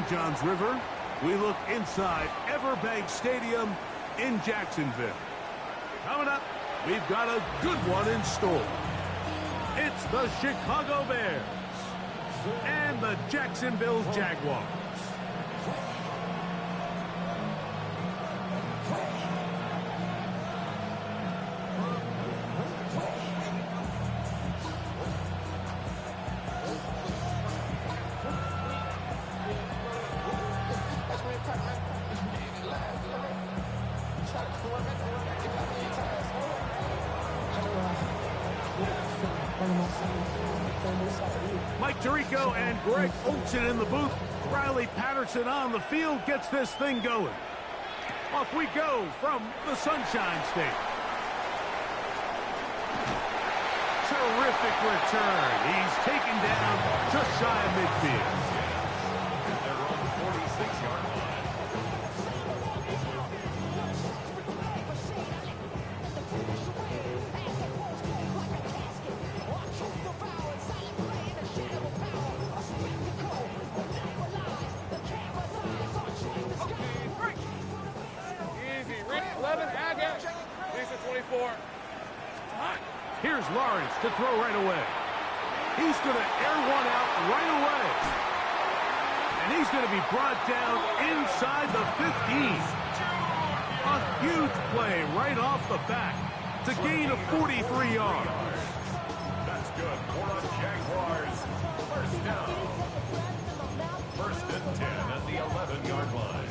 Johns River, we look inside Everbank Stadium in Jacksonville. Coming up, we've got a good one in store. It's the Chicago Bears and the Jacksonville Jaguars. Mike Tirico and Greg Olsen in the booth. Riley Patterson on the field gets this thing going. Off we go from the Sunshine State. Terrific return. He's taken down just shy of midfield. They're on the 46-yard line. Here's Lawrence to throw right away. He's going to air one out right away. And he's going to be brought down inside the 15. A huge play right off the bat to gain of 43 yards. That's good for the Jaguars. First down. First and 10 at the 11-yard line.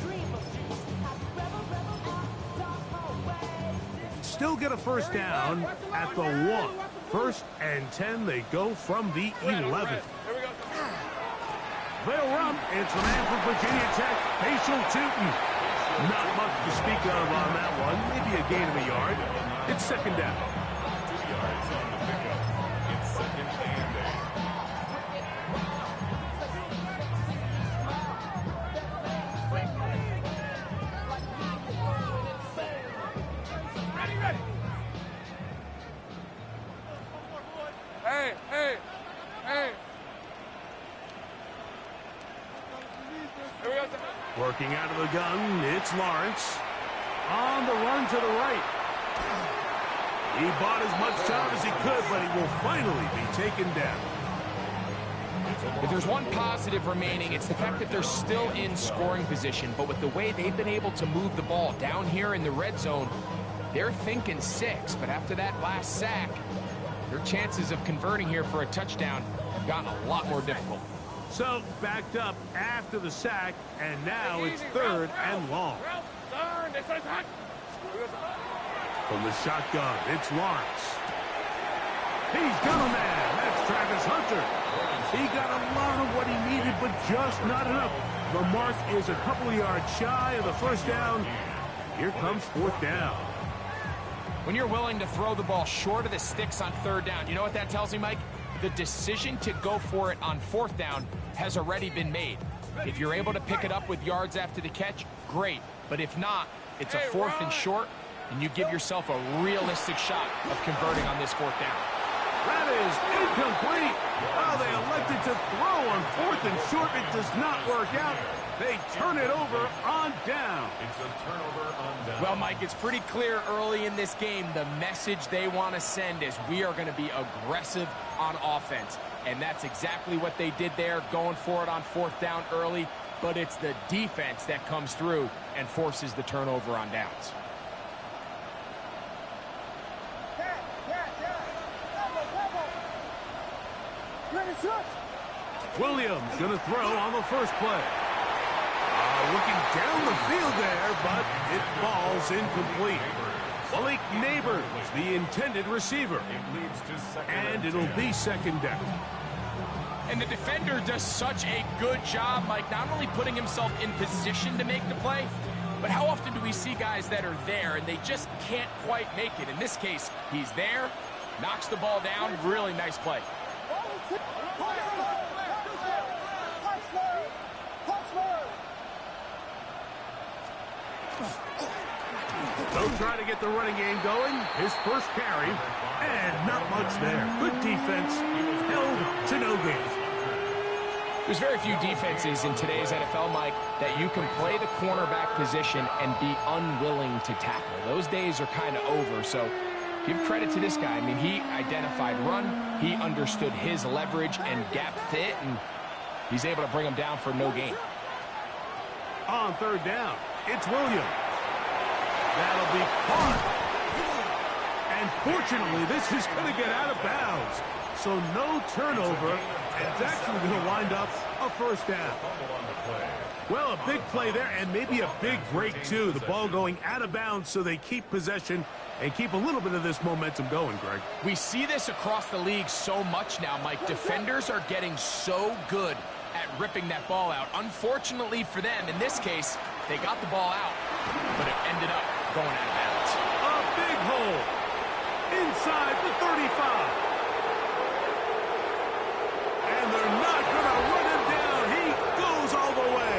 Still get a first down at the 1. First and 10, they go from the 11. They'll run. It's the man from Virginia Tech, Paschal Tootin. Not much to speak of on that one. Maybe a gain of a yard. It's second down. 2 yards on the pickup. It's second and 8. Working out of the gun, it's Lawrence. On the run to the right. He bought as much time as he could, but he will finally be taken down. If there's one positive remaining, it's the fact that they're still in scoring position. But with the way they've been able to move the ball down here in the red zone, they're thinking 6. But after that last sack, their chances of converting here for a touchdown have gotten a lot more difficult. So, backed up after the sack, and now it's third and long. From the shotgun, it's Lawrence. He's got a man. That's Travis Hunter. He got a lot of what he needed, but just not enough. The mark is a couple of yards shy of the first down. Here comes fourth down. When you're willing to throw the ball short of the sticks on third down, you know what that tells me, Mike? The decision to go for it on fourth down has already been made. If you're able to pick it up with yards after the catch, great. But if not, it's a fourth and short, and you give yourself a realistic shot of converting on this fourth down. That is incomplete. Oh, they elected to throw on fourth and short. It does not work out. They turn it over on down. It's a turnover on down. Well, Mike, it's pretty clear early in this game the message they want to send is we are going to be aggressive on offense. And that's exactly what they did there, going for it on fourth down early. But it's the defense that comes through and forces the turnover on downs. Williams going to throw on the first play. Looking down the field there, but it falls incomplete. Malik Neighbors, the intended receiver. And it'll be second down. And the defender does such a good job, Mike, not only putting himself in position to make the play, but how often do we see guys that are there and they just can't quite make it? In this case, he's there, knocks the ball down, really nice play. They'll try to get the running game going. His first carry, and not much there. Good defense, held to no gain. There's very few defenses in today's NFL, Mike, that you can play the cornerback position and be unwilling to tackle. Those days are kind of over, so give credit to this guy. I mean, he identified run, he understood his leverage and gap fit, and he's able to bring him down for no gain. On third down, it's Williams. That'll be caught. And fortunately, this is going to get out of bounds. So no turnover, and it's actually going to wind up a first down. Well, a big play there, and maybe a big break, too. The ball going out of bounds, so they keep possession and keep a little bit of this momentum going, Greg. We see this across the league so much now, Mike. Defenders are getting so good at ripping that ball out. Unfortunately for them, in this case, they got the ball out, but it ended up going out of bounds. A big hole inside the 35. And they're not going to run him down. He goes all the way.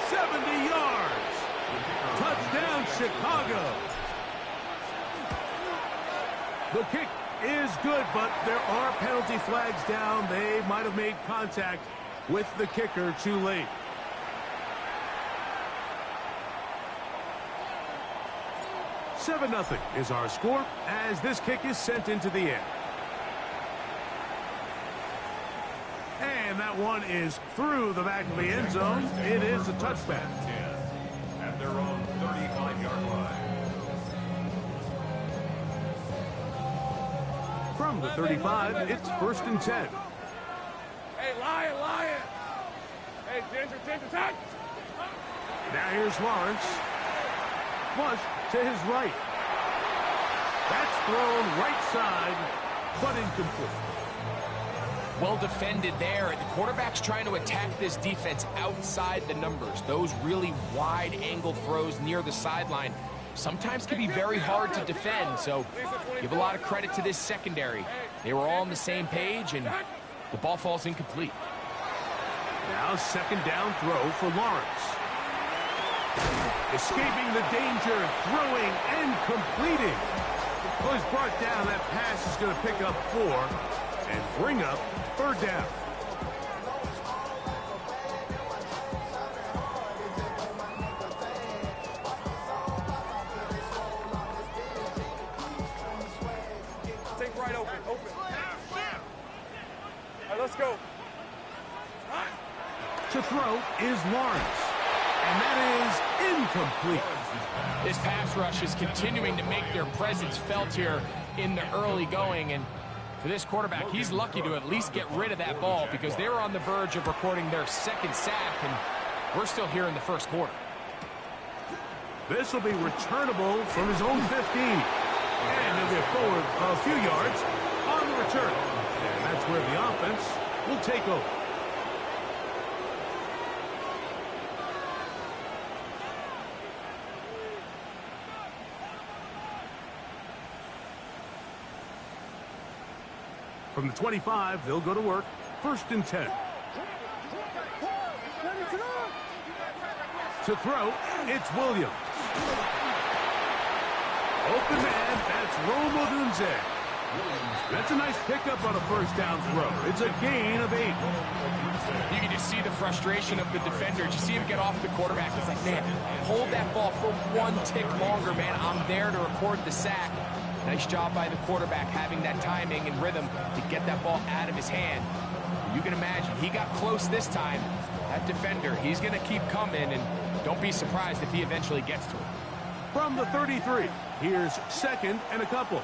70 yards. Touchdown, Chicago. The kick is good, but there are penalty flags down. They might have made contact with the kicker too late. "7-0 is our score as this kick is sent into the air. And that one is through the back of the end zone. It is a touchback. At their own 35-yard line. From the 35, it's 1st and 10. Hey, Lion! Hey, Ginger, touch! Now here's Lawrence. Flush to his right. That's thrown right side, but incomplete. Well defended there. The quarterback's trying to attack this defense outside the numbers. Those really wide angle throws near the sideline sometimes can be very hard to defend, so give a lot of credit to this secondary. They were all on the same page, and the ball falls incomplete. Now 2nd down throw for Lawrence. Escaping the danger, throwing and completing. Well, he's brought down. That pass is going to pick up 4 and bring up 3rd down. Take right open. All right, let's go. To throw is Lawrence. And that is incomplete. This pass rush is continuing to make their presence felt here in the early going, and for this quarterback, he's lucky to at least get rid of that ball because they were on the verge of recording their 2nd sack, and we're still here in the 1st quarter. This will be returnable from his own 15. And he'll get forward a few yards on the return. And that's where the offense will take over. From the 25, they'll go to work. 1st and 10. To throw, it's Williams. Open man, that's Rome Odunze. That's a nice pickup on a 1st down throw. It's a gain of 8. You can just see the frustration of the defender. You see him get off the quarterback. He's like, man, hold that ball for 1 tick longer, man. I'm there to record the sack. Nice job by the quarterback having that timing and rhythm to get that ball out of his hand. You can imagine, he got close this time. That defender, he's going to keep coming, and don't be surprised if he eventually gets to it. From the 33, here's 2nd and a couple.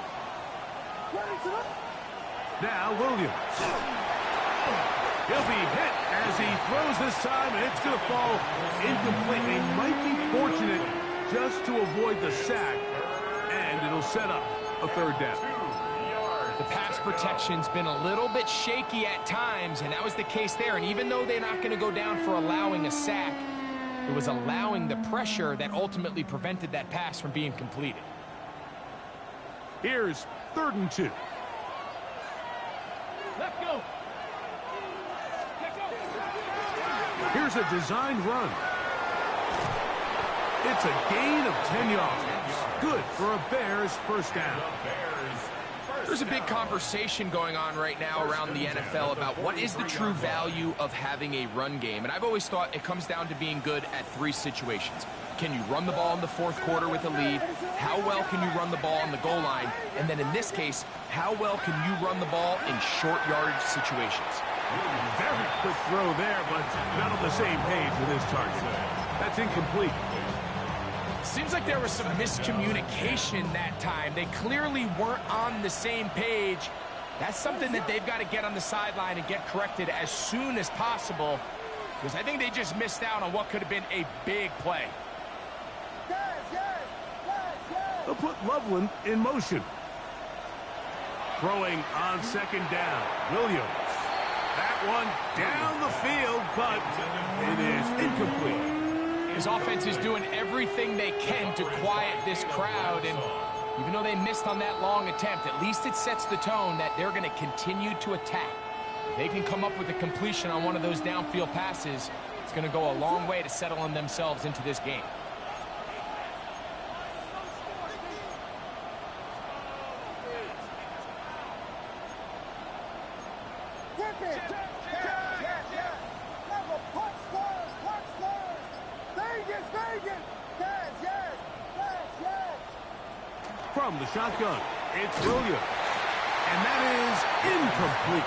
Now Williams. He'll be hit as he throws this time, and it's going to fall incomplete. They might be fortunate just to avoid the sack, and it'll set up a 3rd down. The pass protection's been a little bit shaky at times, and that was the case there. And even though they're not going to go down for allowing a sack, it was allowing the pressure that ultimately prevented that pass from being completed. Here's 3rd and 2. Let's go. Here's a designed run. It's a gain of 10 yards. Good for a Bears 1st down. The Bears' There's a big conversation going on right now around the NFL about what is the true value of having a run game. And I've always thought it comes down to being good at three situations. Can you run the ball in the fourth quarter with a lead? How well can you run the ball on the goal line? And then in this case, how well can you run the ball in short yardage situations? Very quick throw there, but not on the same page with his target. That's incomplete. Seems like there was some miscommunication that time. They clearly weren't on the same page. That's something that they've got to get on the sideline and get corrected as soon as possible, because I think they just missed out on what could have been a big play. They'll put Loveland in motion. Throwing on second down. Williams. That one down the field, but it is incomplete. His offense is doing everything they can to quiet this crowd, and even though they missed on that long attempt, at least it sets the tone that they're going to continue to attack. If they can come up with a completion on one of those downfield passes, it's going to go a long way to settling themselves into this game. From the shotgun, it's Williams. And that is incomplete.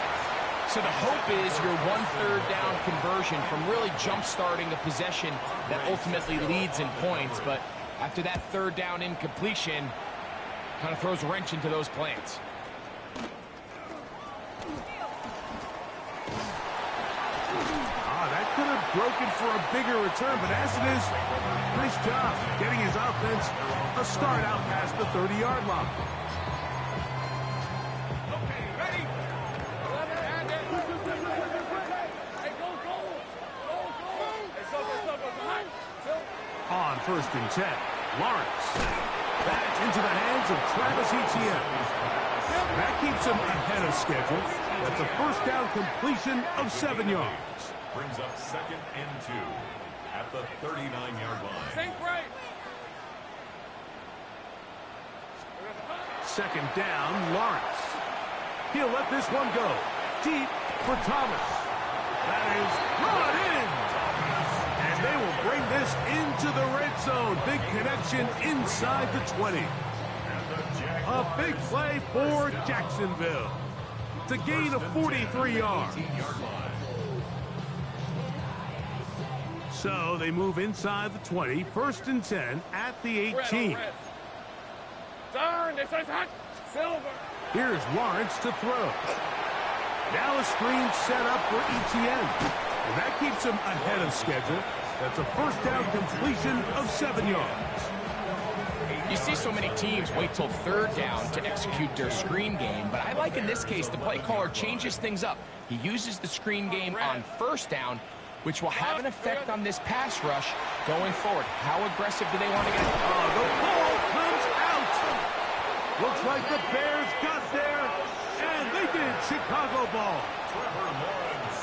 So the hope is your 1/3 down conversion from really jump-starting a possession that ultimately leads in points. But after that third down incompletion, kind of throws a wrench into those plans. That could have broken for a bigger return, but as it is, nice job getting his offense a start out past the 30-yard line. Okay, ready? Hey, go. On 1st and 10, Lawrence. That's into the hands of Travis Etienne. That keeps him ahead of schedule. That's a first down completion of 7 yards. Brings up 2nd and 2 at the 39-yard line. Think right. Second down, Lawrence. He'll let this one go. Deep for Thomas. That is brought in. And they will bring this into the red zone. Big connection inside the 20. A big play for Jacksonville. It's a gain of 43 yards. So they move inside the 20. 1st and 10 at the 18. Turn, this is hot. Silver. Here's Lawrence to throw. Now a screen set up for Etienne. And that keeps him ahead of schedule. That's a first down completion of 7 yards. You see so many teams wait till third down to execute their screen game, but I like in this case the play caller changes things up. He uses the screen game on first down, which will have an effect on this pass rush going forward. How aggressive do they want to get? The ball comes out. Looks like the Bears got there, and they did. Chicago ball.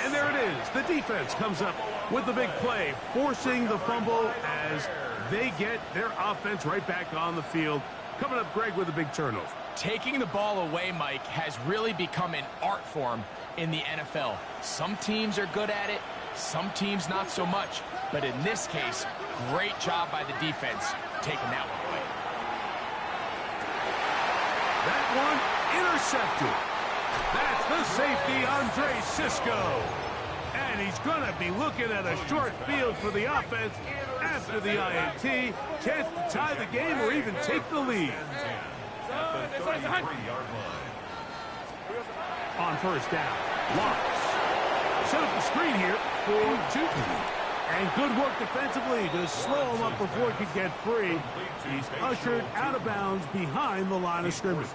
And there it is. The defense comes up with the big play, forcing the fumble as they get their offense right back on the field. Coming up, Greg, with a big turnover. Taking the ball away, Mike, has really become an art form in the NFL. Some teams are good at it. Some teams not so much, but in this case, great job by the defense taking that one away. That one intercepted. That's the safety, Andre Cisco. And he's going to be looking at a short field for the offense after the INT. Chance to tie the game or even take the lead. At the 33-yard line. On first down, Lawrence. Set up the screen here for Newton. And good work defensively to slow him up before he could get free. He's ushered out of bounds behind the line of scrimmage.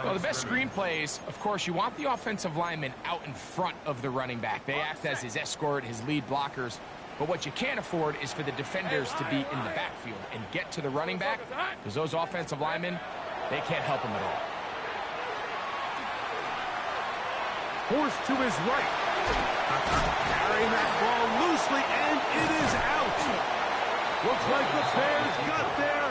Well, the best screen plays, of course, you want the offensive lineman out in front of the running back. They act as his escort, his lead blockers. But what you can't afford is for the defenders to be in the backfield and get to the running back, because those offensive linemen, they can't help him at all. Forced to his right. Carrying that ball loosely, and it is out. Looks like the Bears got there,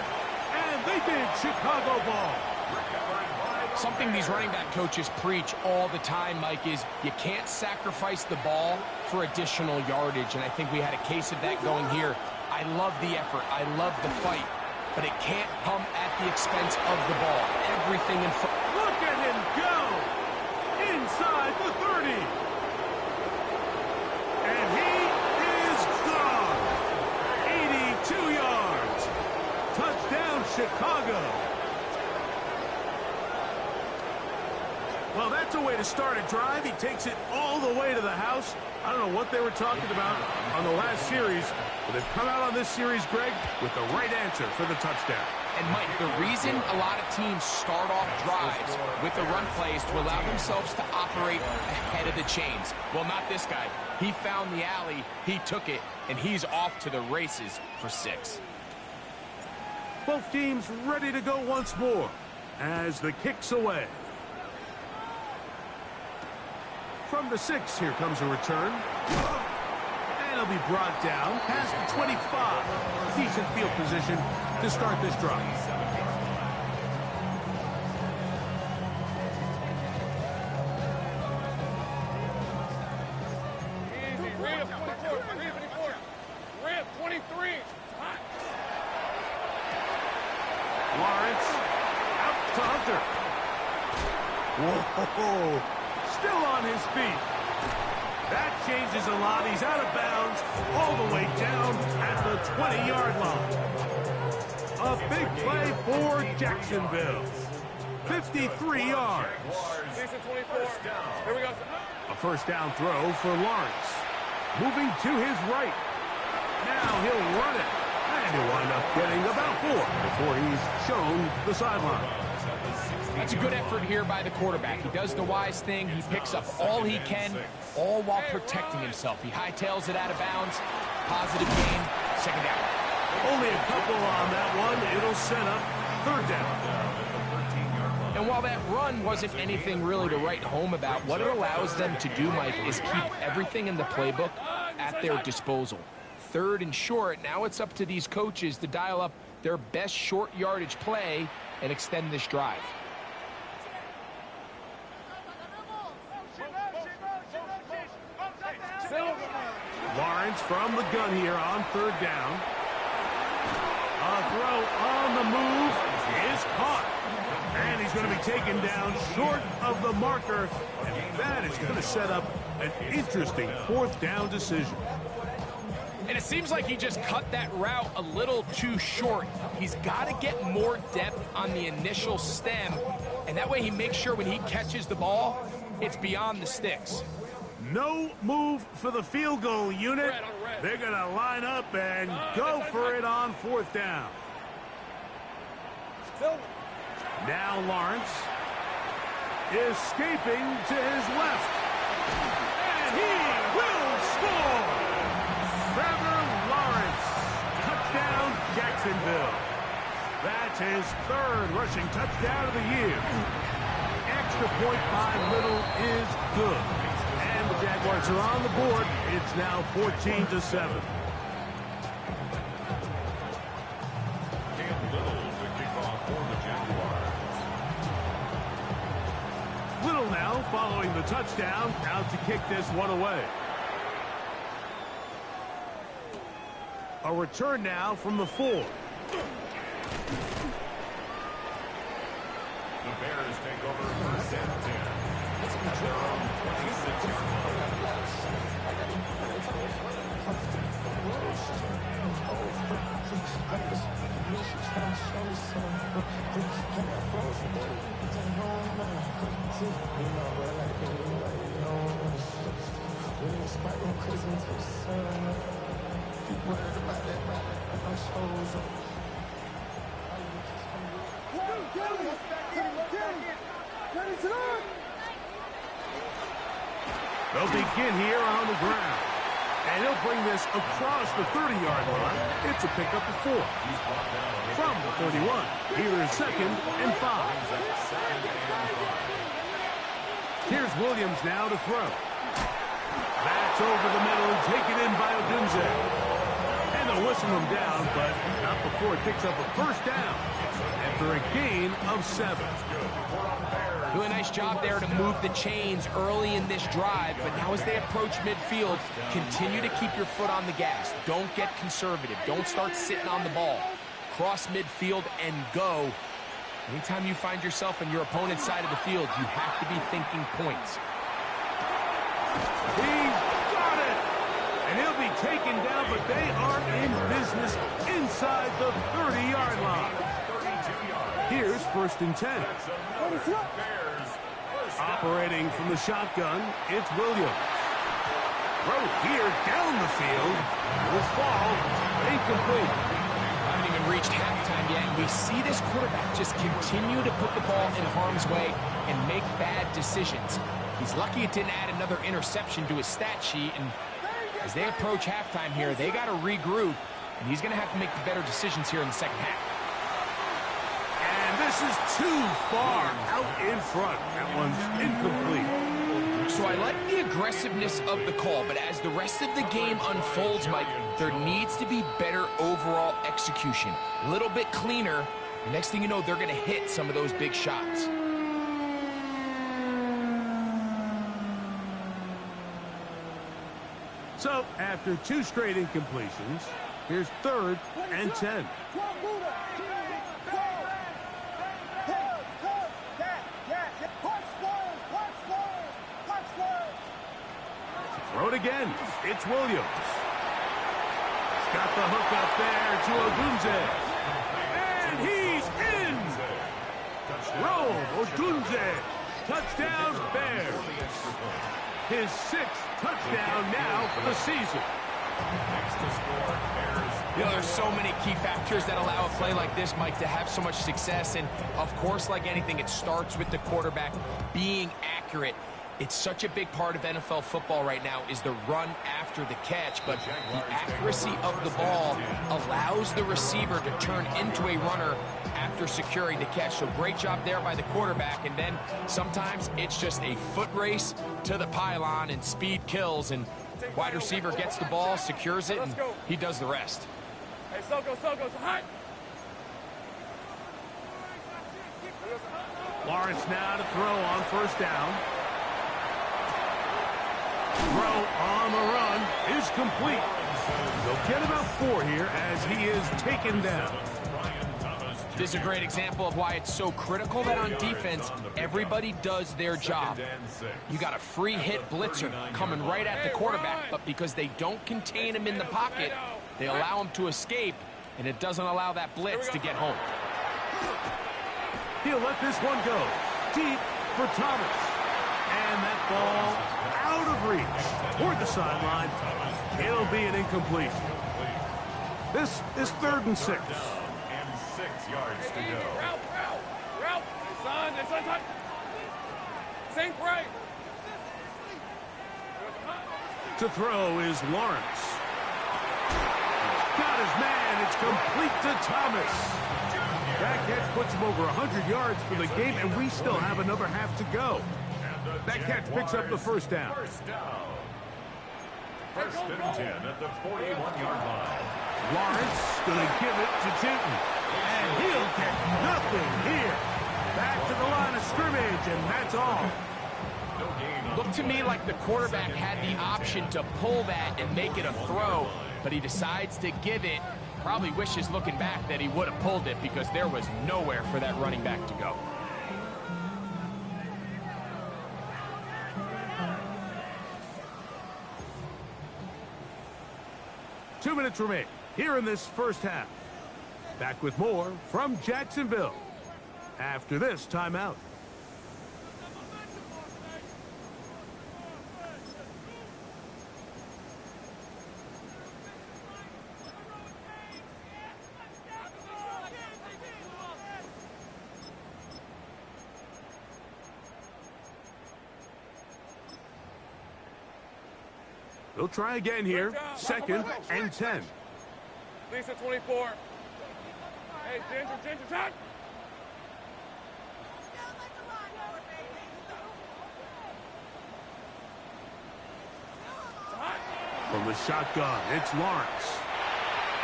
and they did. Chicago ball. Recovered by Something these running back coaches preach all the time, Mike, is you can't sacrifice the ball for additional yardage, and I think we had a case of that going here. I love the effort. I love the fight, but it can't come at the expense of the ball. Everything in front. Look at him go! Inside the 30. And he is gone. 82 yards. Touchdown, Chicago. Well, that's a way to start a drive. He takes it all the way to the house. I don't know what they were talking about on the last series, but they've come out on this series, Greg, with the right answer for the touchdown. And, Mike, the reason a lot of teams start off drives with the run plays to allow themselves to operate ahead of the chains. Well, not this guy. He found the alley, he took it, and he's off to the races for 6. Both teams ready to go once more as the kick's away. From the 6, here comes a return. And he'll be brought down past the 25. Decent field position to start this drive. Easy. Read 24. Read 24. Read 23. Hot. Lawrence out to Hunter. Whoa. Still on his feet. That changes a lot. He's out of bounds all the way down at the 20-yard line. A big play for Jacksonville. 53 yards. Decent 24. Here we go. A first down throw for Lawrence. Moving to his right. Now he'll run it. And he'll wind up getting about 4 before he's shown the sideline. That's a good effort here by the quarterback. He does the wise thing. He picks up all he can, all while protecting himself. He hightails it out of bounds. Positive gain. Second down. Only a couple on that one. It'll set up third down. And while that run wasn't anything really to write home about, what it allows them to do, Mike, is keep everything in the playbook at their disposal. Third and short, now it's up to these coaches to dial up their best short yardage play and extend this drive. Lawrence from the gun here on third down. A throw on the move is caught. And he's going to be taken down short of the marker. And that is going to set up an interesting fourth down decision. And it seems like he just cut that route a little too short. He's got to get more depth on the initial stem. And that way he makes sure when he catches the ball, it's beyond the sticks. No move for the field goal unit. They're going to line up and go for it on fourth down. Now Lawrence escaping to his left. And he will score. Trevor Lawrence. Touchdown, Jacksonville. That's his third rushing touchdown of the year. Extra point by Little is good. And the Jaguars are on the board. It's now 14-7. Little now following the touchdown, out to kick this one away. A return now from the 4. The Bears take over first and 10. At their own 26-yard line. They'll begin here on the ground. And he'll bring this across the 30-yard line. It's a pickup of 4. From the 31, here is 2nd and 5. Here's Williams now to throw. That's over the middle, taken in by Odunze. And the whistle chasing them down, but not before it picks up a first down after a gain of 7. Really nice job there to move the chains early in this drive, but now as they approach midfield, continue to keep your foot on the gas. Don't get conservative. Don't start sitting on the ball. Cross midfield and go. Anytime you find yourself on your opponent's side of the field, you have to be thinking points. He's got it! And he'll be taken down, but they are in business inside the 30-yard line. Here's 1st and 10. Operating from the shotgun, it's Williams. Throw here down the field. Will fall. Incomplete. Haven't even reached halftime yet, and we see this quarterback just continue to put the ball in harm's way and make bad decisions. He's lucky it didn't add another interception to his stat sheet, and as they approach halftime here, they got to regroup, and he's going to have to make the better decisions here in the second half. And this is too far out in front. That one's incomplete. So I like the aggressiveness of the call, but as the rest of the game unfolds, Mike, there needs to be better overall execution. A little bit cleaner. The next thing you know, they're going to hit some of those big shots. So, after 2 straight incompletions, here's 3rd and 10. Throw it again. It's Williams. He's got the hook up there to Odunze. And he's in! Roll, Odunze. Touchdown, Bears. His 6th touchdown now for the season. You know, there's so many key factors that allow a play like this, Mike, to have so much success. And, of course, like anything, it starts with the quarterback being accurate. It's such a big part of NFL football right now is the run after the catch, but the accuracy of the ball allows the receiver to turn into a runner after securing the catch. So great job there by the quarterback, and then sometimes it's just a foot race to the pylon and speed kills, and wide receiver gets the ball, secures it, and he does the rest. Hey, Soko, hot! Lawrence now to throw on 1st down. Throw on the run is complete. They'll get about 4 here as he is taken down. This is a great example of why it's so critical that on defense, everybody does their job. You got a free hit blitzer coming right at the quarterback, but because they don't contain him in the pocket, they allow him to escape, and it doesn't allow that blitz to get home. He'll let this one go. Deep for Thomas. And that ball out of reach toward the sideline. It'll be an incompletion. This is 3rd and 6. And 6 yards to go. Route! Son. Sink right! To throw is Lawrence. Got his man. It's complete to Thomas. That catch puts him over 100 yards for the game, and we still have another half to go. That catch picks up the 1st down. 1st and 10 at the 41-yard line. Lawrence going to give it to Tinton. And he'll get nothing here. Back to the line of scrimmage, and that's all. Looked to me like the quarterback had the option to pull that and make it a throw, but he decides to give it. Probably wishes looking back that he would have pulled it because there was nowhere for that running back to go. Two minutes remain here in this 1st half. Back with more from Jacksonville after this timeout. They'll try again here. 2nd and 10. Lisa 24. Hey, Ginger, time! From the shotgun, it's Lawrence.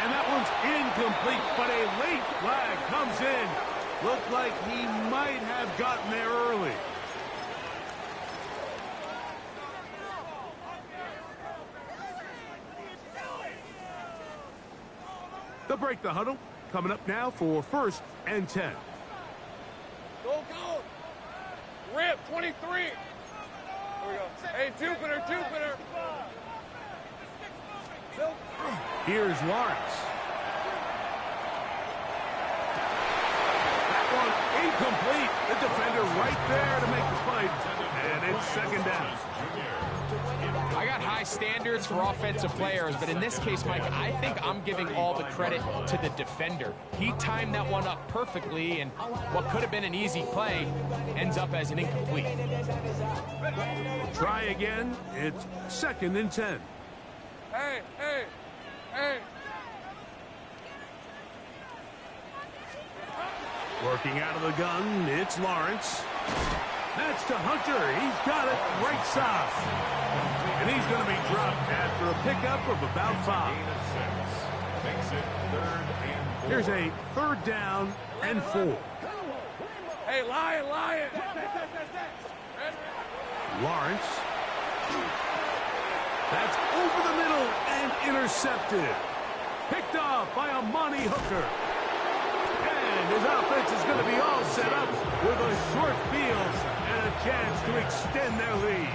And that one's incomplete, but a late flag comes in. Looked like he might have gotten there early. They'll break the huddle. Coming up now for 1st and 10. Go, go. Rip, 23. Here we go. Hey, Jupiter. Here's Lawrence. That one incomplete. The defender right there to make the fight. And it's 2nd down. I got high standards for offensive players, but in this case, Mike, I think I'm giving all the credit to the defender. He timed that one up perfectly, and what could have been an easy play ends up as an incomplete. Try again. It's 2nd and 10. Hey. Working out of the gun, it's Lawrence. That's to Hunter. He's got it right side. And he's going to be dropped after a pickup of about 5. Makes it 3rd and 4. Here's a 3rd down and 4. Hey, Lion. Lawrence. That's over the middle and intercepted. Picked off by Amani Hooker. And his offense is going to be all set up with a short field and a chance to extend their lead.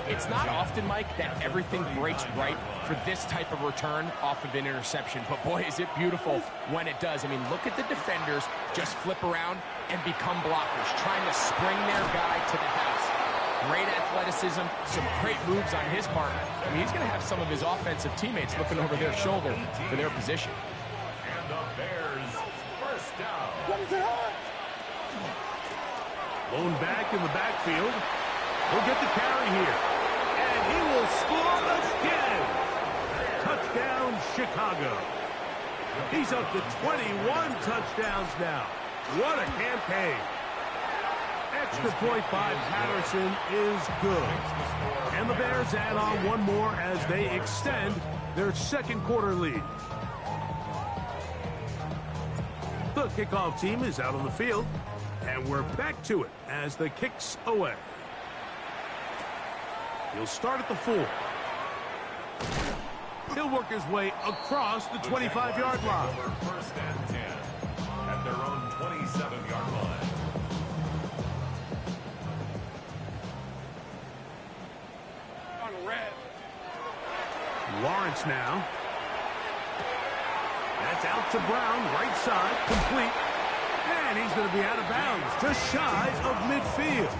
It's not often, Mike, that everything breaks right for this type of return off of an interception. But, boy, is it beautiful when it does. I mean, look at the defenders just flip around and become blockers, trying to spring their guy to the house. Great athleticism, some great moves on his part. I mean, he's going to have some of his offensive teammates looking over their shoulder for their position. And the Bears, 1st down. Lone back in the backfield. He'll get the carry here. And he will score again. Touchdown, Chicago. He's up to 21 touchdowns now. What a campaign. Extra point by Patterson is good. And the Bears add on one more as they extend their 2nd quarter lead. The kickoff team is out on the field. And we're back to it as the kick's away. He'll start at the 4. He'll work his way across the 25-yard line. 1st and 10 at their own 27-yard line. On red. Lawrence now. That's out to Brown, right side, complete. And he's going to be out of bounds, just shy of midfield.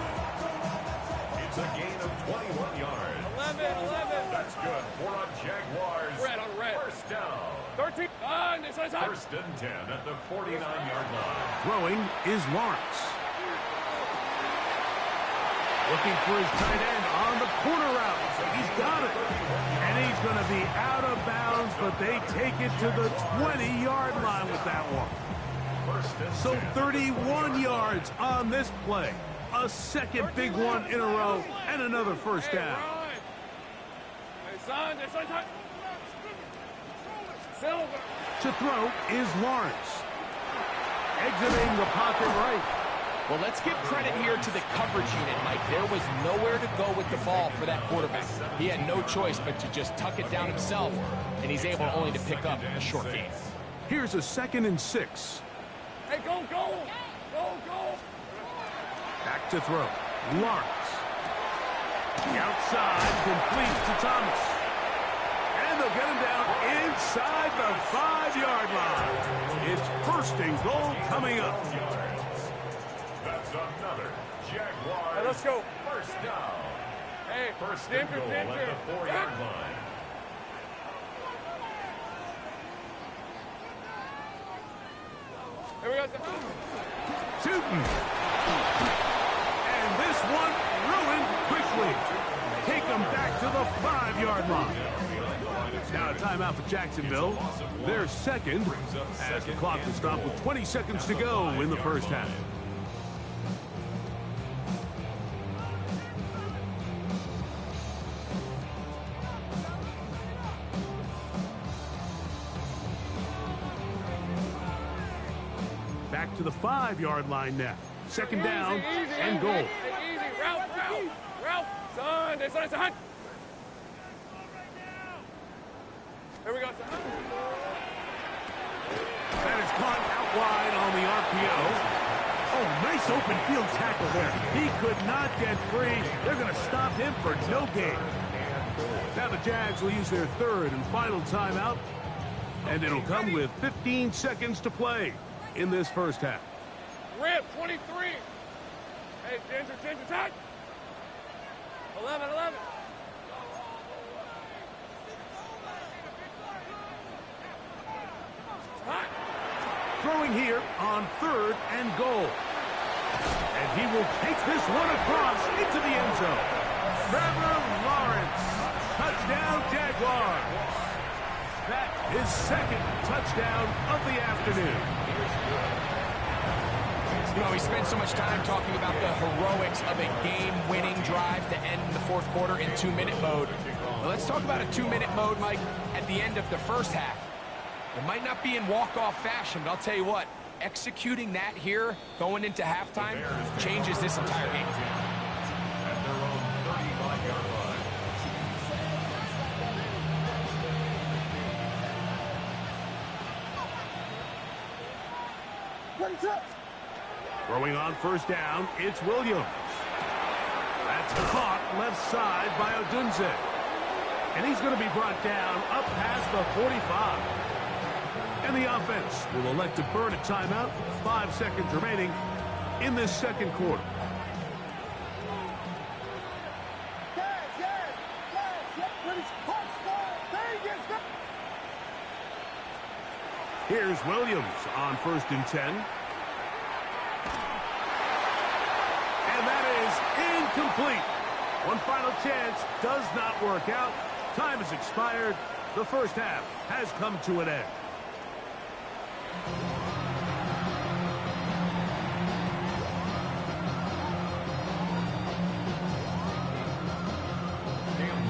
It's a gain of 21 yards. 11. That's good for a Jaguars. Red on red. 1st down. 13. This is 1st and 10 at the 49-yard line. Throwing is Lawrence. Looking for his tight end on the corner route. He's got it. And he's going to be out of bounds, but they take it to the 20-yard line with that one. So 31 yards on this play. A 2nd big one in a row and another 1st down. To throw is Lawrence. Exiting the pocket right. Well, let's give credit here to the coverage unit, Mike. There was nowhere to go with the ball for that quarterback. He had no choice but to just tuck it down himself, and he's able only to pick up a short gain. Here's a 2nd and 6. Hey, go. Back to throw. Lawrence. The outside completes to Thomas. And they'll get him down inside the 5-yard line. It's 1st and goal coming up. That's another Jaguars. Hey, let's go. 1st down. Hey, 1st and goal at the 4-yard line. Here we go. Tootin. And this one ruined quickly. Take them back to the 5-yard line. Now a timeout for Jacksonville. Their 2nd as the clock will stop with 20 seconds to go in the 1st half. Back to the 5-yard line now. Second down and goal. Easy. Route. Son, son. Here we go, son. That is caught out wide on the RPO. Oh, nice open field tackle there. He could not get free. They're going to stop him for no gain. Now the Jags will use their third and final timeout. And it'll come with 15 seconds to play in this first half. Rip, 23. Hey, Ginger, tight. 11. Hot. Throwing here on third and goal. And he will take this one across into the end zone. Trevor Lawrence. Touchdown, Jaguars. That is second touchdown of the afternoon. You know, we spent so much time talking about the heroics of a game-winning drive to end the fourth quarter in 2-minute mode. Well, let's talk about a 2-minute mode, Mike, at the end of the first half. It might not be in walk-off fashion, but I'll tell you what, executing that here, going into halftime, changes this entire game. At their own 35-yard line. Throwing on first down, it's Williams. That's caught left side by Odunze. And he's going to be brought down up past the 45. And the offense will elect to burn a timeout. 5 seconds remaining in this second quarter. Here's Williams on first and 10. And that is incomplete. One final chance does not work out. Time has expired. The first half has come to an end.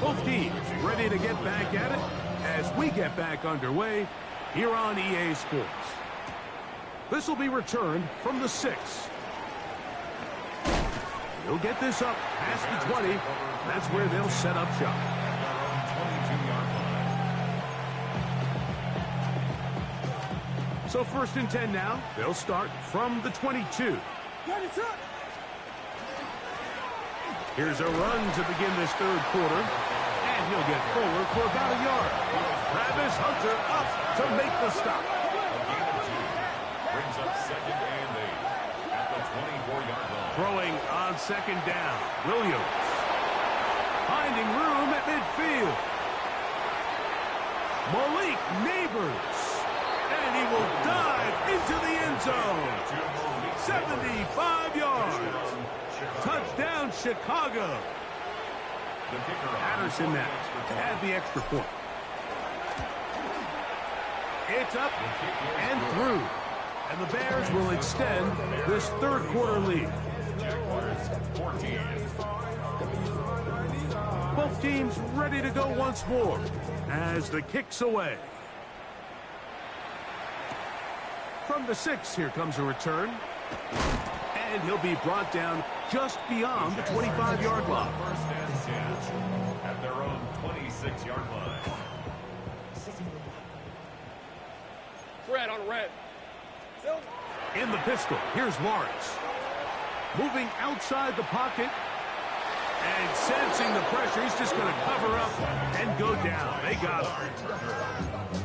Both teams ready to get back at it as we get back underway here on EA Sports. This will be returned from the 6. He'll get this up past the 20. That's where they'll set up shop. 22-yard line. So first and 10 now. They'll start from the 22. Here's a run to begin this third quarter. And he'll get forward for about a yard. Travis Hunter up to make the stop. Brings up second and 8 at the 24-yard line. Throwing on second down. Williams. Finding room at midfield. Malik Neighbors. And he will dive into the end zone. 75 yards. Touchdown, Chicago. Patterson now to add the extra point. It's up and through. And the Bears will extend this third quarter lead. Jaguars 14. Both teams ready to go once more as the kick's away. From the 6, here comes a return. And he'll be brought down just beyond the 25-yard line. First and 10 at their own 26-yard line. Red on red. In the pistol, here's Lawrence. Moving outside the pocket. And sensing the pressure, he's just going to cover up and go down. They got him.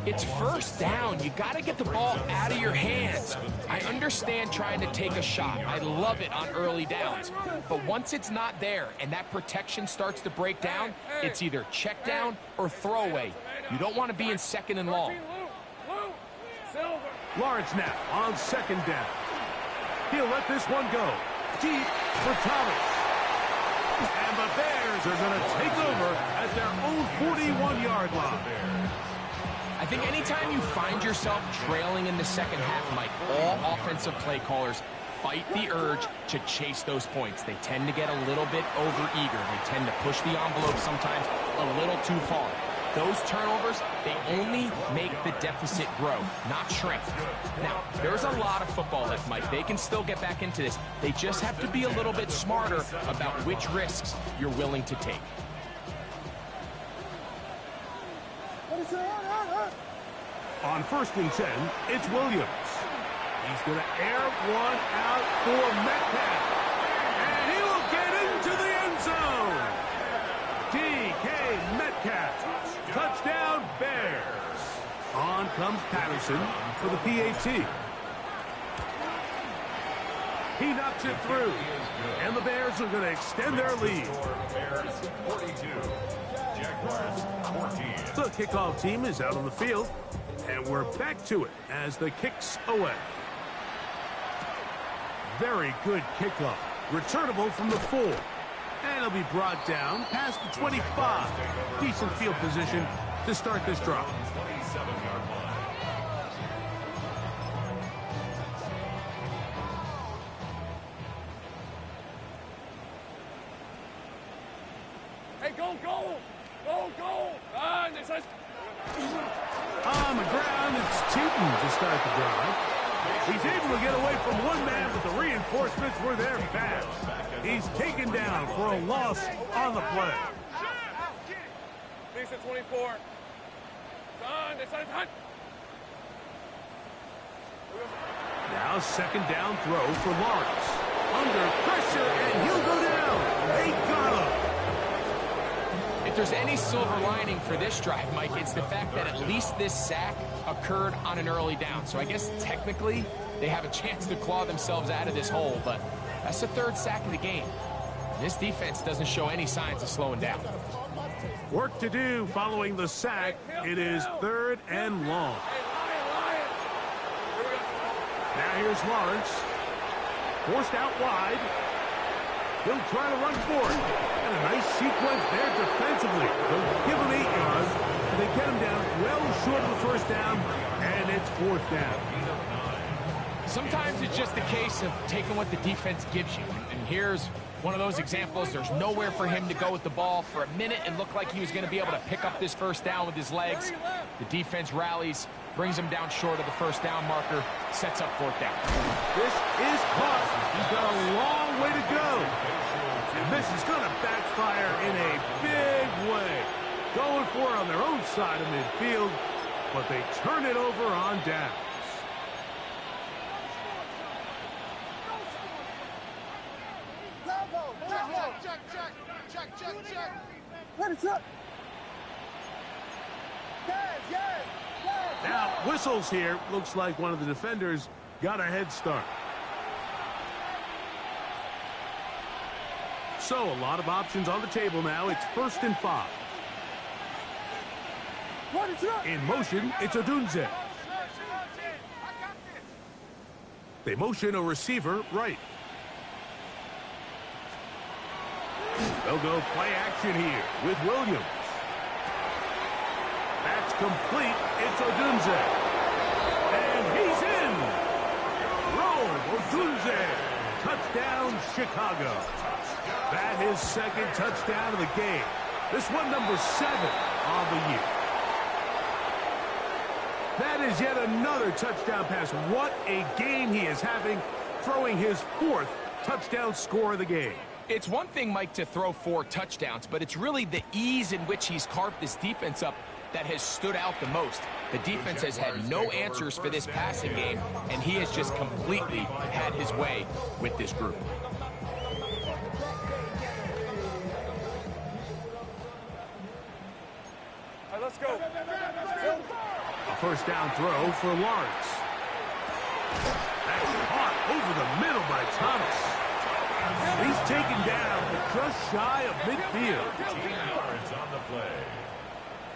It's first down. You got to get the ball out of your hands. I understand trying to take a shot. I love it on early downs. But once it's not there and that protection starts to break down, it's either check down or throwaway. You don't want to be in second and long. Lawrence now on second down. He'll let this one go. Deep for Thomas. And the Bears are going to take over at their own 41-yard line. I think anytime you find yourself trailing in the second half, Mike, all offensive play callers fight the urge to chase those points. They tend to get a little bit overeager. They tend to push the envelope sometimes a little too far. Those turnovers, they only make the deficit grow, not shrink. Now, there's a lot of football left, Mike. They can still get back into this. They just have to be a little bit smarter about which risks you're willing to take. On 1st and 10, it's Williams. He's going to air one out for Metcalf. And he will get into the end zone. DK Metcalf. Touchdown, Bears. On comes Patterson for the PAT. He knocks it through. And the Bears are going to extend their lead. Bears 42, Jaguars 14. The kickoff team is out on the field. And we're back to it as the kick's away. Very good kickoff. Returnable from the 4. And it'll be brought down past the 25. Decent field position to start this drive. 27-yard line. Hey, go, go! Go, go! Ah, this is... On the ground, it's Cheaton to start the drive. He's able to get away from one man, but the reinforcements were there fast. He's taken down for a loss on the play. Decent 24. Done. This is hot. Now 2nd down throw for Lawrence. Under pressure, and he'll go down. They got him. If there's any silver lining for this drive, Mike, it's the fact that at least this sack occurred on an early down. So I guess technically they have a chance to claw themselves out of this hole, but that's the 3rd sack of the game. This defense doesn't show any signs of slowing down. Work to do following the sack. It is 3rd and long. Now here's Lawrence. Forced out wide. He'll try to run for it. And a nice sequence there defensively. They'll give him 8 yards. And they get him down well short of the 1st down. And it's 4th down. Sometimes it's just a case of taking what the defense gives you. And here's one of those examples. There's nowhere for him to go with the ball. For a minute, it looked like he was going to be able to pick up this 1st down with his legs. The defense rallies, brings him down short of the 1st down marker, sets up 4th down. This is caught. He's got a long way to go. And this is going to backfire in a big way. Going for it on their own side of midfield, but they turn it over on downs. Check. Let it up. Yes. Now, whistles here. Looks like one of the defenders got a head start. So, a lot of options on the table now. It's 1st and 5. In motion, it's Odunze. They motion a receiver right. They'll go play action here with Williams. That's complete. It's Odunze. And he's in. Rome Odunze. Touchdown, Chicago. That is 2nd touchdown of the game. This one number 7 on the year. That is yet another touchdown pass. What a game he is having, throwing his 4th touchdown score of the game. It's one thing, Mike, to throw 4 touchdowns, but it's really the ease in which he's carved this defense up that has stood out the most. The defense has had no answers for this passing game, and he has just completely had his way with this group. All right, let's go. A 1st down throw for Lawrence. That's caught over the middle by Thomas. He's taken down, but just shy of midfield. 15 yards on the play.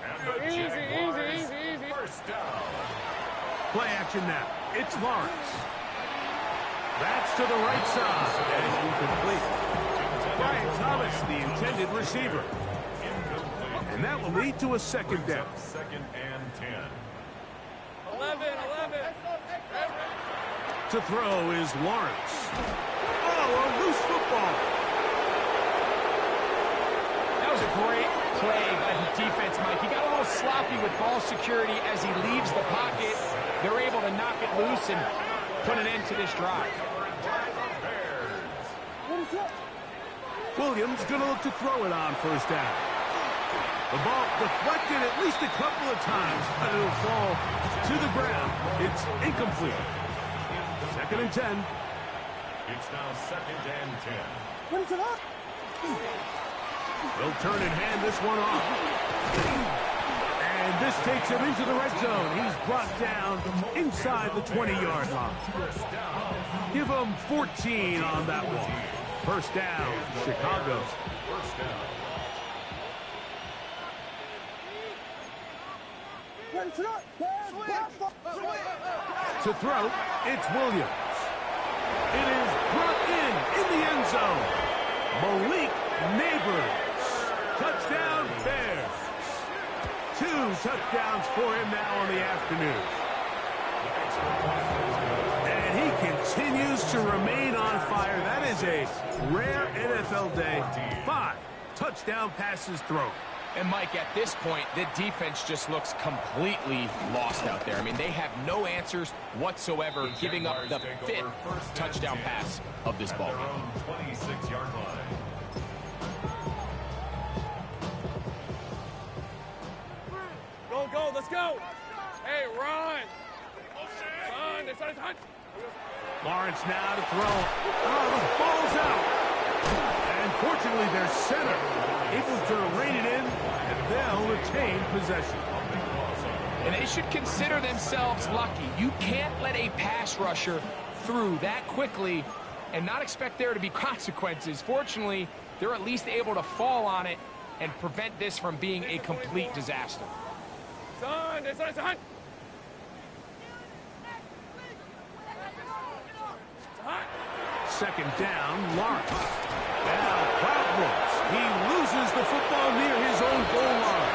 And the Jaguars, Easy. 1st down. Play action now. It's Lawrence. That's to the right side. That is incomplete. Brian Thomas, the intended receiver. And that will lead to a 2nd down. 2nd and 10. 11. To throw is Lawrence. Oh, a loose football. That was a great play by the defense, Mike. He got a little sloppy with ball security as he leaves the pocket. They're able to knock it loose and put an end to this drive. Williams going to look to throw it on first down. The ball deflected at least a couple of times, but it'll fall to the ground. It's incomplete. 2nd and 10. It's now 2nd and 10. What is it up? They'll turn and hand this one off. And this takes him into the red zone. He's brought down inside the 20-yard line. Give him 14 on that one. First down, Chicago. First down. What is it up? To throw, it's Williams. It is brought in the end zone. Malik Neighbors. Touchdown, Bears. 2 touchdowns for him now on the afternoon. And he continues to remain on fire. That is a rare NFL day. 5 touchdown passes thrown. And, Mike, at this point, the defense just looks completely lost out there. I mean, they have no answers whatsoever, giving up the 5th touchdown pass of this ball game. 26-yard line. Go, let's go. Hey, run. Run, this side is hot. Lawrence now to throw. Oh, the ball's out. And fortunately, their center able to rein it in, and they'll retain possession. And they should consider themselves lucky. You can't let a pass rusher through that quickly and not expect there to be consequences. Fortunately, they're at least able to fall on it and prevent this from being a complete disaster. Son, this side is hot. Second down, Lawrence. Now problems. He loses the football near his own goal line.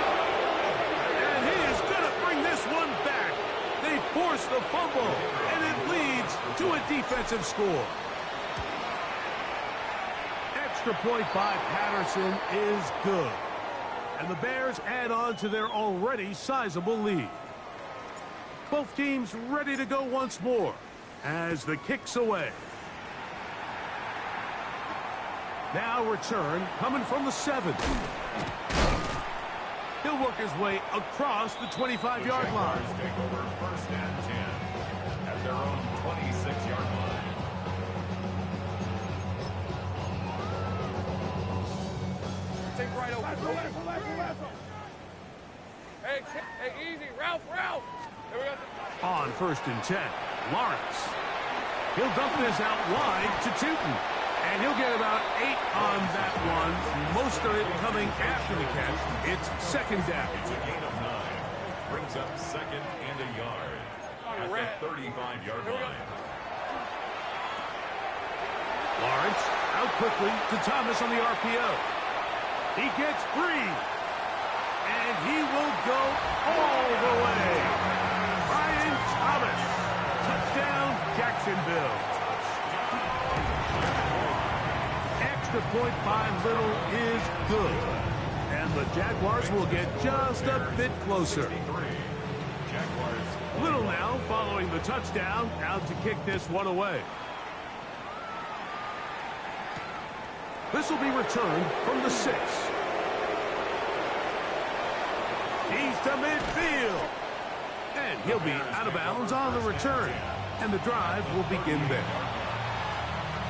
And he is going to bring this one back. They force the fumble, and it leads to a defensive score. Extra point by Patterson is good. And the Bears add on to their already sizable lead. Both teams ready to go once more as the kick's away. Now return coming from the 7. He'll work his way across the 25-yard line. Take over 1st and 10 at their own 26-yard line. Take right over. Hey, easy. Ralph. There we go. On 1st and 10, Lawrence. He'll dump this out wide to Tootin. And he'll get about 8 on that one. Most of it coming after the catch. It's 2nd down. It's a gain of 9. Brings up 2nd and a yard at the 35-yard line. Lawrence out quickly to Thomas on the RPO. He gets free. And he will go all the way. Brian Thomas. Touchdown, Jacksonville. Extra point by Little is good. And the Jaguars will get just a bit closer. Little now following the touchdown, out to kick this one away. This will be returned from the 6. He's to midfield. And he'll be out of bounds on the return. And the drive will begin there.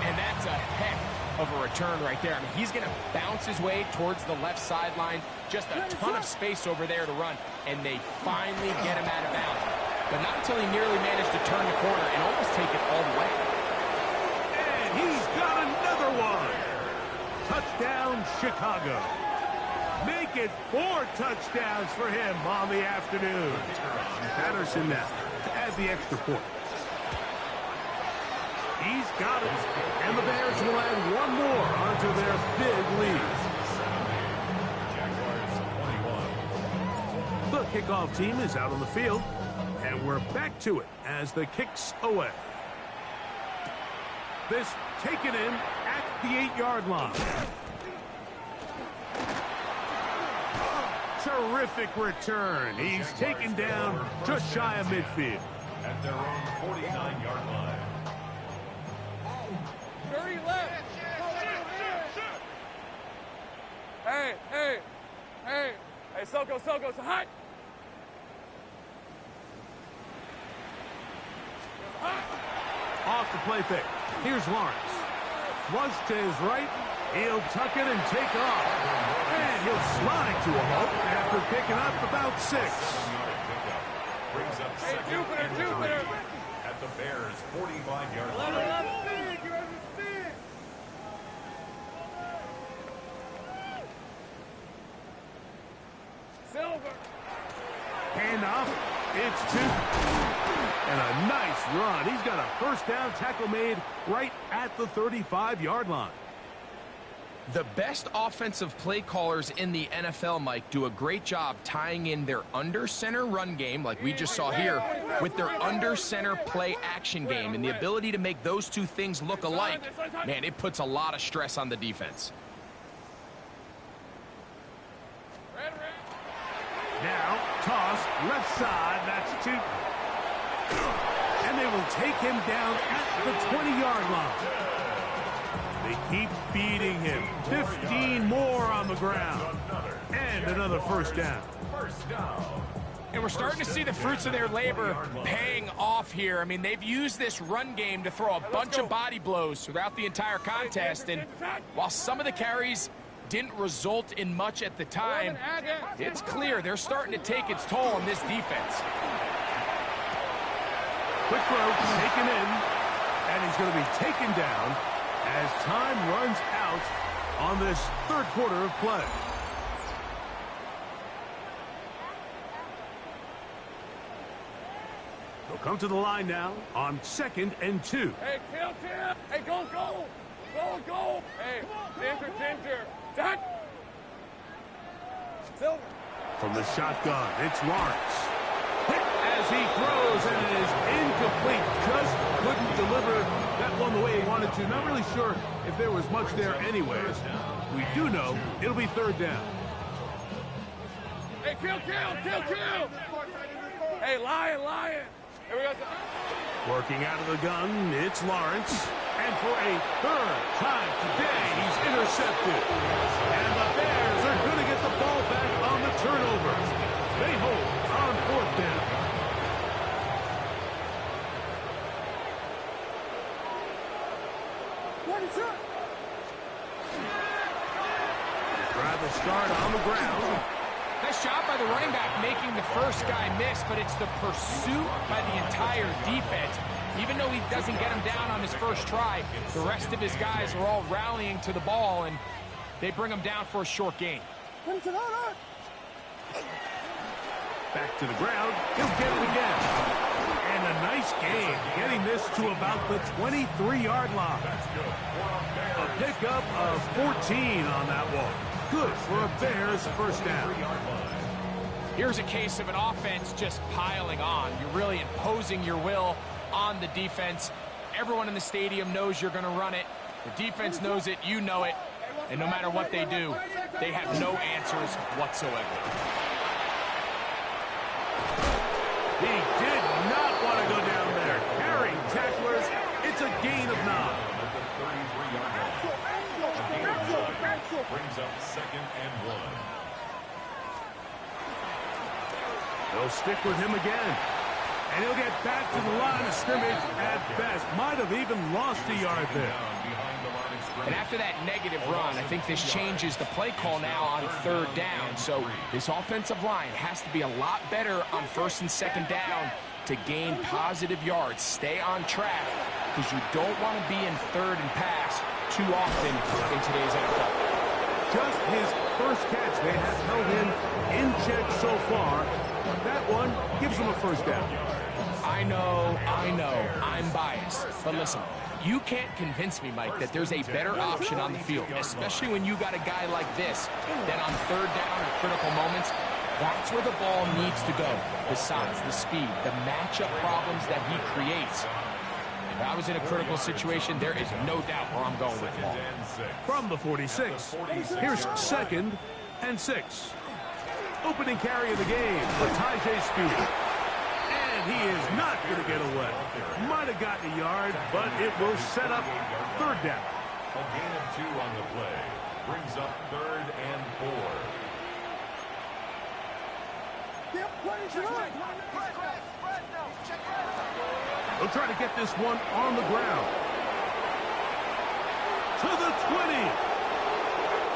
And that's a heck of a return right there. I mean, he's going to bounce his way towards the left sideline. Just a ton of space over there to run. And they finally get him out of bounds. But not until he nearly managed to turn the corner and almost take it all the way. And he's got another one. Touchdown, Chicago. Make it 4 touchdowns for him on the afternoon. Patterson now to add the extra point. He's got it. And the Bears will add one more onto their big lead. The kickoff team is out on the field. And we're back to it as the kick's away. This taken in at the 8-yard line. Terrific return. He's taken down just shy of midfield. At their own 49-yard line. 30 left. Hey, hey, hey. Hey, Soko, so hot. Off the play fake. Here's Lawrence. Flush to his right. He'll tuck it and take off. And he'll slide to a halt after picking up about 6. Brings up Hey, second Jupiter, and Jupiter. 3 at the Bears' 45-yard Let line. it speed. You understand? Silver. Handoff. It's 2. And a nice run. He's got a first down tackle made right at the 35-yard line. The best offensive play callers in the NFL, Mike, do a great job tying in their under-center run game, like we just saw here, with their under-center play action game. And the ability to make those two things look alike, man, it puts a lot of stress on the defense. Now, toss, left side, that's 2. And they will take him down at the 20-yard line. They keep beating him. 15 more on the ground. And another first down. And we're starting to see the fruits of their labor paying off here. I mean, they've used this run game to throw a bunch of body blows throughout the entire contest. And while some of the carries didn't result in much at the time, it's clear they're starting to take its toll on this defense. Quick throw, taken in. And he's going to be taken down as time runs out on this third quarter of play. They'll come to the line now on 2nd and 2. Hey, kill. Hey, go. Hey, Ginger. Done. Silver. From the shotgun, it's Lawrence. Hit as he throws, and it is incomplete. Just couldn't deliver that one the way he wanted to. Not really sure if there was much there anyways. We do know it'll be 3rd down. Hey, kill. Hey, lion. Here we go. Working out of the gun, it's Lawrence. And for a 3rd time today, he's intercepted. And the Bears are going to get the ball back on the turnover. They hold on 4th down. Try the start on the ground. Nice job by the running back making the first guy miss, but it's the pursuit by the entire defense. Even though he doesn't get him down on his first try, the rest of his guys are all rallying to the ball, and they bring him down for a short gain. Back to the ground. He'll get it again. And a nice gain, getting this to about the 23-yard line. A pickup of 14 on that one. Good for a Bears first down. Here's a case of an offense just piling on. You're really imposing your will on the defense. Everyone in the stadium knows you're going to run it. The defense knows it, you know it. And no matter what they do, they have no answers whatsoever. He did not want to go down there. Carrying tacklers, it's a gain of 9. Brings up 2nd and 1. They'll stick with him again. And he'll get back to the line of scrimmage at best. Might have even lost a yard there. And after that negative run, I think this changes the play call now on 3rd down. So this offensive line has to be a lot better on 1st and 2nd down to gain positive yards. Stay on track, because you don't want to be in 3rd and pass too often in today's NFL. Just his first catch. They have held him in check so far. That one gives him a first down. I know, I'm biased. But listen, you can't convince me, Mike, that there's a better option on the field, especially when you got a guy like this, that on 3rd down or critical moments, that's where the ball needs to go. The size, the speed, the matchup problems that he creates. If I was in a critical situation, there is no doubt where I'm going with the ball. From the 46, here's 2nd and 6. Opening carry of the game for Tyjae Spears. And he is not going to get away. Might have gotten a yard, but it will set up third down. A gain of 2 on the play. Brings up 3rd and 4. Yep, play it up. They'll try to get this one on the ground. To the 20.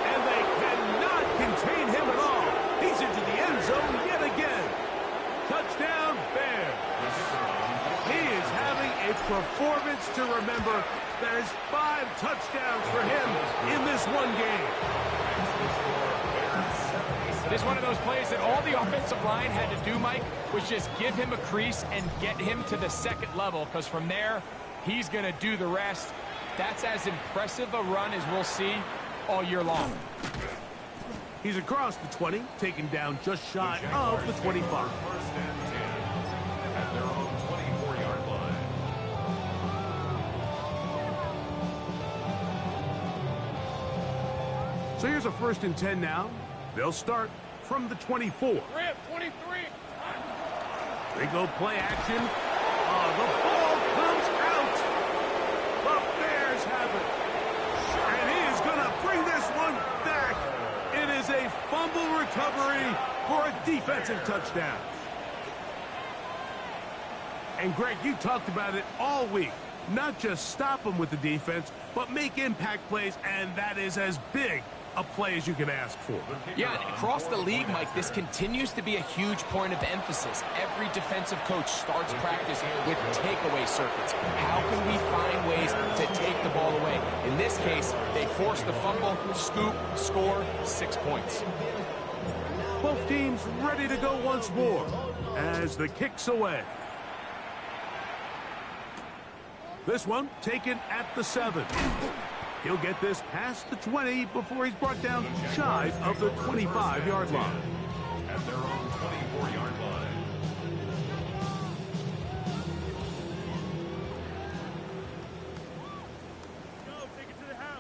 And they cannot contain him at all. He's into the end zone yet again. Touchdown, Bears. He is having a performance to remember. There's 5 touchdowns for him in this one game. It is one of those plays that all the offensive line had to do, Mike, was just give him a crease and get him to the second level, because from there, he's going to do the rest. That's as impressive a run as we'll see all year long. He's across the 20, taken down just shy of the 25. First and 10 at their own 24-yard line. So here's a 1st and 10 now. They'll start from the 24. Rip, 23. They go play action. The ball comes out. The Bears have it. And he is going to bring this one back. It is a fumble recovery for a defensive touchdown. And Greg, you talked about it all week. Not just stop them with the defense, but make impact plays, and that is as big a play as you can ask for. Yeah, and across the league, Mike, this continues to be a huge point of emphasis. Every defensive coach starts practice with takeaway circuits. How can we find ways to take the ball away? In this case, they force the fumble, scoop, score, 6 points. Both teams ready to go once more as the kick's away. This one taken at the 7. He'll get this past the 20 before he's brought down shy of the 25-yard line. At their own 24-yard line.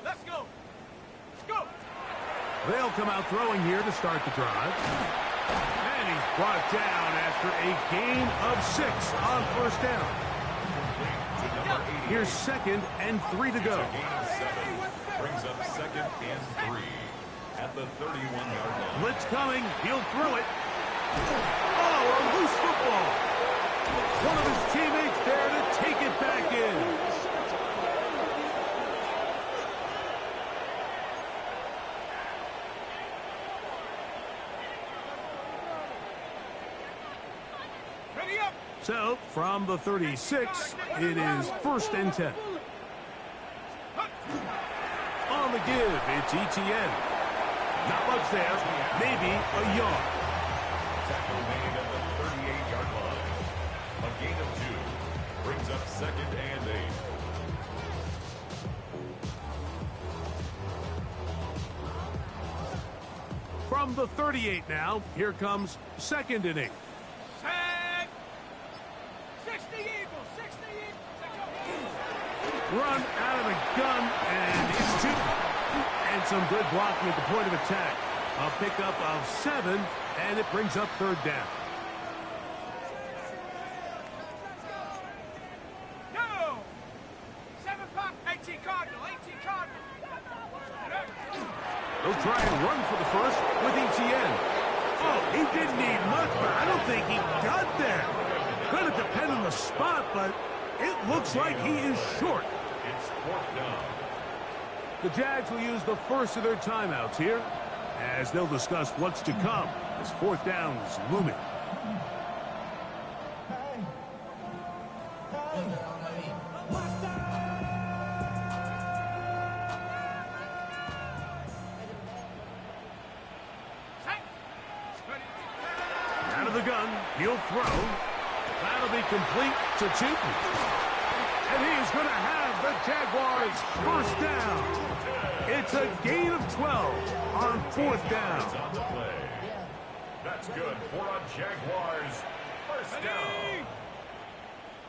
Let's go. Let's go. They'll come out throwing here to start the drive. And he's brought down after a gain of 6 on 1st down. Here's 2nd and 3 to go. Gain of 7. Brings up 2nd and 3 at the 31-yard line. Blitz coming. He'll throw it. Oh, a loose football. One of his teammates there to take it back in. Ready up. So, from the 36, it is 1st and 10. On the give, it's ETN. Not much there, maybe a yard. Tackle made at the 38-yard line. A gain of 2. Brings up 2nd and 8. From the 38 now, here comes 2nd and 8. Set. 60 Eagles. 60 Eagles. Run out of the gun, and it's 2. And some good blocking at the point of attack. A pickup of 7, and it brings up 3rd down. No. 7 pop. 18 Cardinal. 18 Cardinal. They'll try and run for the 1st with ETN. Oh, he didn't need much, but I don't think he got there. Going to depend on the spot, but it looks like he is short. It's 4th down. The Jags will use the first of their timeouts here, as they'll discuss what's to come as 4th down is looming. Out of the gun, he'll throw. That'll be complete to Tootin. And he is going to have the Jaguars 1st down. It's a gain of 12 on 4th down. On the play. That's good for a Jaguars 1st down.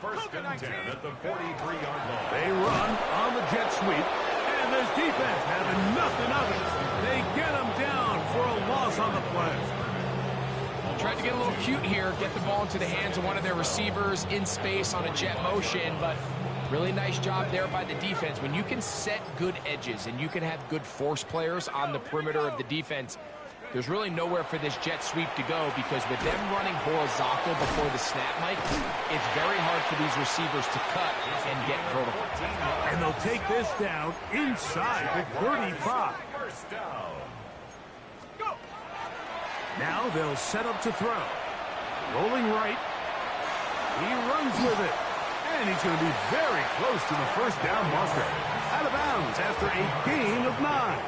1st and 10 at the 43-yard line. They run on the jet sweep, and this defense having nothing of it. They get him down for a loss on the play. Tried to get a little cute here, get the ball into the hands of one of their receivers in space on a jet motion, but really nice job there by the defense. When you can set good edges and you can have good force players on the perimeter of the defense, there's really nowhere for this jet sweep to go, because with them running horizontal before the snap, Mike, it's very hard for these receivers to cut and get vertical. And they'll take this down inside the 35. First down. Now they'll set up to throw. Rolling right. He runs with it. And he's going to be very close to the first down marker. Out of bounds after a gain of 9.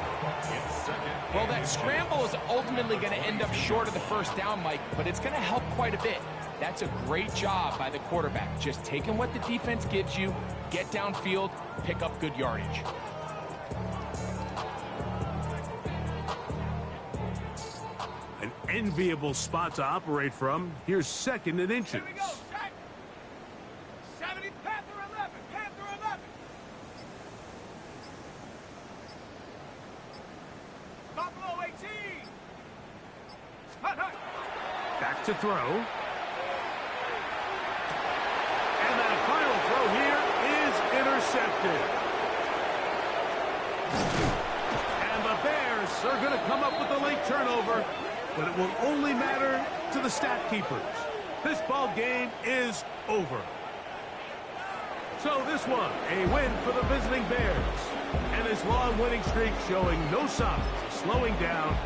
Well, that scramble is ultimately going to end up short of the first down, Mike, but it's going to help quite a bit. That's a great job by the quarterback. Just taking what the defense gives you, get downfield, pick up good yardage. An enviable spot to operate from. Here's 2nd and inches. Here we go, Zach. 70, Panther 11, Panther 11. Buffalo 18. Hut, hut. Back to throw. And that final throw here is intercepted. And the Bears are going to come up with a late turnover, but it will only matter to the stat keepers. This ball game is over. So this one, a win for the visiting Bears. And his long winning streak showing no signs of slowing down